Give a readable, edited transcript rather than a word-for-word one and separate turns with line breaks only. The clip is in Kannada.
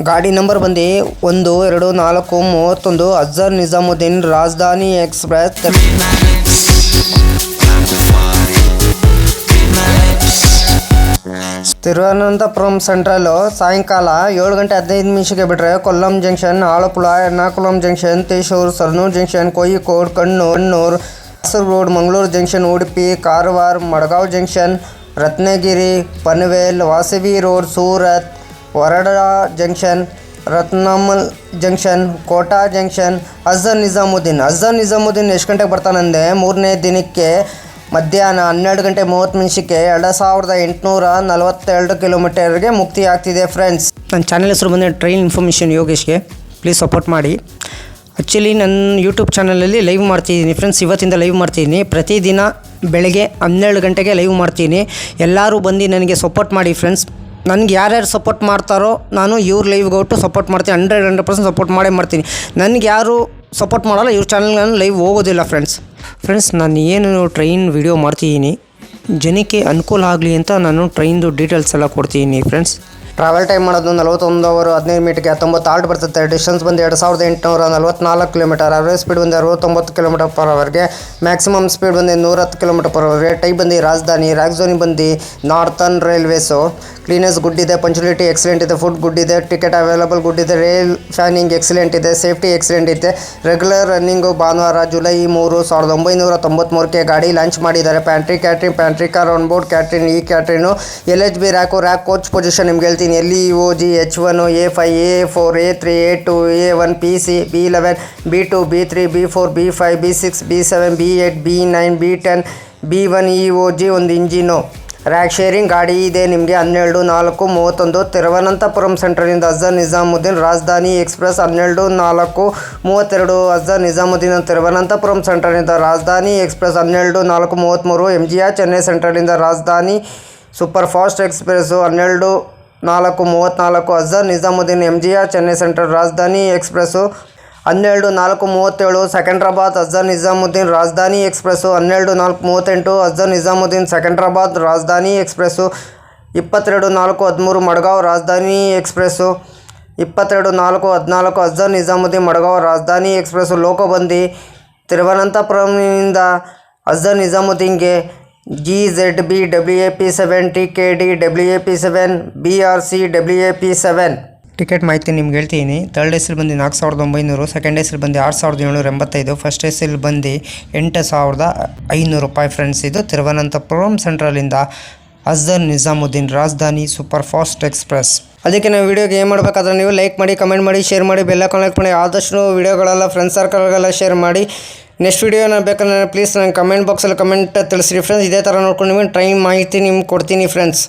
ಗಾಡಿ ನಂಬರ್ ಬಂದು 122431 ಅಜರ್ ನಿಜಾಮುದ್ದೀನ್ ರಾಜಧಾನಿ ಎಕ್ಸ್ಪ್ರೆಸ್. ತಿರುವನಂತಪುರಂ ಸೆಂಟ್ರಲ್ ಸಾಯಂಕಾಲ 7 ಗಂಟೆ 15 ನಿಮಿಷಕ್ಕೆ ಬಿಟ್ಟರೆ Kollam junction, Alappuzha, Ernakulam junction, Thrissur, Shoranur junction, Kozhikode, Kannur, Kasaragod, Mangaluru junction, Udupi, Karwar, Madgaon junction, Ratnagiri, Panvel, Vasai road, Surat, ವರಡಾ junction, Ratlam junction, Kota junction. Hazrat Nizamuddin ಎಷ್ಟು ಗಂಟೆಗೆ ಬರ್ತಾನಂದೆ 3ನೇ ದಿನಕ್ಕೆ ಮಧ್ಯಾಹ್ನ 12 ಗಂಟೆ 30 ನಿಮಿಷಕ್ಕೆ 2842 ಕಿಲೋಮೀಟರ್ಗೆ ಮುಕ್ತಿ ಆಗ್ತಿದೆ ಫ್ರೆಂಡ್ಸ್. ನನ್ನ ಚಾನಲ್ ಹೆಸರು ಬಂದು ಟ್ರೈನ್ ಇನ್ಫಾರ್ಮೇಷನ್ ಯೋಗೇಶ್ಗೆ. ಪ್ಲೀಸ್ ಸಪೋರ್ಟ್ ಮಾಡಿ. ಆ್ಯಕ್ಚುಲಿ ನನ್ನ ಯೂಟ್ಯೂಬ್ ಚಾನಲಲ್ಲಿ ಲೈವ್ ಮಾಡ್ತಿದ್ದೀನಿ ಫ್ರೆಂಡ್ಸ್. ಇವತ್ತಿಂದ ಲೈವ್ ಮಾಡ್ತಿದ್ದೀನಿ. ಪ್ರತಿದಿನ ಬೆಳಗ್ಗೆ 12 ಗಂಟೆಗೆ ಲೈವ್ ಮಾಡ್ತೀನಿ. ಎಲ್ಲರೂ ಬಂದು ನನಗೆ ಸಪೋರ್ಟ್ ಮಾಡಿ ಫ್ರೆಂಡ್ಸ್. ನನಗೆ ಯಾರ್ಯಾರು ಸಪೋರ್ಟ್ ಮಾಡ್ತಾರೋ ನಾನು ಇವ್ರ ಲೈವ್ಗೆ ಹೊಟ್ಟು ಸಪೋರ್ಟ್ ಮಾಡ್ತೀನಿ. 100% ಸಪೋರ್ಟ್ ಮಾಡೇ ಮಾಡ್ತೀನಿ. ನನಗೆ ಯಾರು ಸಪೋರ್ಟ್ ಮಾಡೋಲ್ಲ ಇವ್ರ ಚಾನಲ್ಗೆ ನಾನು ಲೈವ್ ಹೋಗೋದಿಲ್ಲ ಫ್ರೆಂಡ್ಸ್. ನಾನು ಏನು ಟ್ರೈನ್ ವಿಡಿಯೋ ಮಾಡ್ತಿದ್ದೀನಿ ಜನಕ್ಕೆ ಅನುಕೂಲ ಆಗಲಿ ಅಂತ ನಾನು ಟ್ರೈನ್ದು ಡೀಟೇಲ್ಸ್ ಎಲ್ಲ ಕೊಡ್ತಿದ್ದೀನಿ ಫ್ರೆಂಡ್ಸ್. ಟ್ರಾವೆಲ್ ಟೈಮ್ ಮಾಡೋದು 41 ಅವರು 15 ಮಿನಿಟ್ಗೆ 19 ಆಲ್ಟ್ ಬರ್ತದೆ. ಡಿಸ್ಟೆನ್ಸ್ ಬಂದು 2844 ಕಿಲೋಮೀಟರ್. ಅವರೇಜ್ ಸ್ಪೀಡ್ ಬಂದು 69 ಕಿಲೋಮೀಟರ್ ಪರ್ ಅವರ್ಗೆ. ಮ್ಯಾಕ್ಸಿಮಮ್ ಸ್ಪೀಡ್ ಬಂದು 110 ಕಿಲೋಮೀಟರ್ ಪರ್ ಅವರ್ಗೆ. ಟೈಪ್ ಬಂದು ರಾಜಧಾನಿ. ರಾಜಧಾನಿ ಬಂದು ನಾರ್ತನ್ ರೈಲ್ವೇಸು. ಕ್ಲೀನೆಸ್ ಗುಡ್ ಇದೆ, ಪಂಚುಲಿಟಿ ಎಕ್ಸಲೆಂಟ್ ಇದೆ, ಫುಡ್ ಗುಡ್ ಇದೆ, ಟಿಕೆಟ್ ಅವೈಲಬಲ್ ಗುಡ್ ಇದೆ, ರೈಲ್ ಫ್ಯಾನಿಂಗ್ ಎಕ್ಸಲೆಂಟ್ ಇದೆ, ಸೇಫ್ಟಿ ಎಕ್ಸಲೆಂಟ್ ಇದೆ. ರೆಗ್ಯುಲರ್ ರನ್ನಿಂಗು ಭಾನುವಾರ ಜುಲೈ 3, 1993ಕ್ಕೆ ಗಾಡಿ ಲಾಂಚ್ ಮಾಡಿದ್ದಾರೆ. Pantry car on board catering. ಈ catering LHB rake coach position ನಿಮ್ಗೆ ಹೇಳ್ತೀನಿ. LEOG H1 A5 A4 A3 A2 A1 PC B11 B2 B3 B4 B5 B6 B7 B8 B9 B10 B1 EOG ಒಂದು ಇಂಜಿನು. ರ್ಯಾಕ್ ಶೇರಿಂಗ್ ಗಾಡಿ ಇದೆ ನಿಮಗೆ. 12-4-31 ತಿರುವನಂತಪುರಂ ಸೆಂಟ್ರಲಿಂದ ಅಜರ್ ನಿಜಾಮುದ್ದೀನ್ ರಾಜಧಾನಿ ಎಕ್ಸ್ಪ್ರೆಸ್. 12-4-32 ಅಜರ್ ನಿಜಾಮುದ್ದೀನ್ ತಿರುವನಂತಪುರಂ ಸೆಂಟ್ರಲಿಂದ ರಾಜಧಾನಿ ಎಕ್ಸ್ಪ್ರೆಸ್. 12-4-33 MGR ಚೆನ್ನೈ ಸೆಂಟ್ರಲಿಂದ ರಾಜಧಾನಿ super fast express. 12-4-34 Azhar Nizamuddin MGR Chennai central ರಾಜಧಾನಿ ಎಕ್ಸ್ಪ್ರೆಸ್ಸು. 12-4-37 ಸೆಕೆಂಡ್ರಾಬಾದ್ ಅಜರ್ ನಿಜಾಮುದ್ದೀನ್ ರಾಜಧಾನಿ ಎಕ್ಸ್ಪ್ರೆಸ್ಸು. 12-4-38 ಅಜರ್ ನಿಜಾಮುದ್ದೀನ್ ಸೆಕೆಂಡ್ರಾಬಾದ್ ರಾಜಧಾನಿ ಎಕ್ಸ್ಪ್ರೆಸ್ಸು. 22-4-13 ಮಡಗಾಂವ್ ರಾಜಧಾನಿ ಎಕ್ಸ್ಪ್ರೆಸ್ಸು. 22-4-14 ಅಜರ್ ನಿಜಾಮುದ್ದೀನ್ ಮಡಗಾಂವ್ ರಾಜಧಾನಿ ಎಕ್ಸ್ಪ್ರೆಸ್ಸು. ಲೋಕೋ ಬಂದು ತಿರುವನಂತಪುರಂನಿಂದ ಅಜರ್ ನಿಜಾಮುದ್ದೀನ್ಗೆ GZB WAP7, TKD WAP7, BRC WAP7. Ticket ಮಾಹಿತಿ ನಿಮ್ಗೆ ಹೇಳ್ತೀನಿ. ಥರ್ಡ್ ಎಸ್ ಬಂದು 4900, ಸೆಕೆಂಡ್ ಎಸ್ ಬಂದು 6785, ಫಸ್ಟ್ ಎಸ್ ಬಂದು 8500 ರೂಪಾಯಿ ಫ್ರೆಂಡ್ಸ್. ಇದು ತಿರುವನಂತಪುರಂ ಸೆಂಟ್ರಲಿಂದ ಅಜರ್ ನಿಜಾಮುದ್ದೀನ್ ರಾಜಧಾನಿ ಸೂಪರ್ ಫಾಸ್ಟ್ ಎಕ್ಸ್ಪ್ರೆಸ್. ಅದಕ್ಕೆ ನಾವು ವೀಡಿಯೋಗೆ ಏನು ಮಾಡಬೇಕಾದ್ರೆ ನೀವು ಲೈಕ್ ಮಾಡಿ, ಕಮೆಂಟ್ ಮಾಡಿ, ಶೇರ್ ಮಾಡಿ, ಬೆಲ್ಲ ಕನೆಕ್ಟ್ ಮಾಡಿ. ಆದಷ್ಟು ವೀಡಿಯೋಗಳೆಲ್ಲ ಫ್ರೆಂಡ್ಸ್ ಸರ್ಕಲ್ಗೆಲ್ಲ ಶೇರ್ ಮಾಡಿ. ನೆಕ್ಸ್ಟ್ ವೀಡಿಯೋನ ಬೇಕಂದ್ರೆ ಪ್ಲೀಸ್ ನಂಗೆ ಕಮೆಂಟ್ ಬಾಕ್ಸಲ್ಲಿ ಕಮೆಂಟ್ ತಿಳಿಸ್ರಿ ಫ್ರೆಂಡ್ಸ್. ಇದೇ ಥರ ನೋಡ್ಕೊಂಡು ನಿಮಗೆ ಟ್ರೈನ್ ಮಾಹಿತಿ ನಿಮ್ಗೆ ಕೊಡ್ತೀನಿ ಫ್ರೆಂಡ್ಸ್.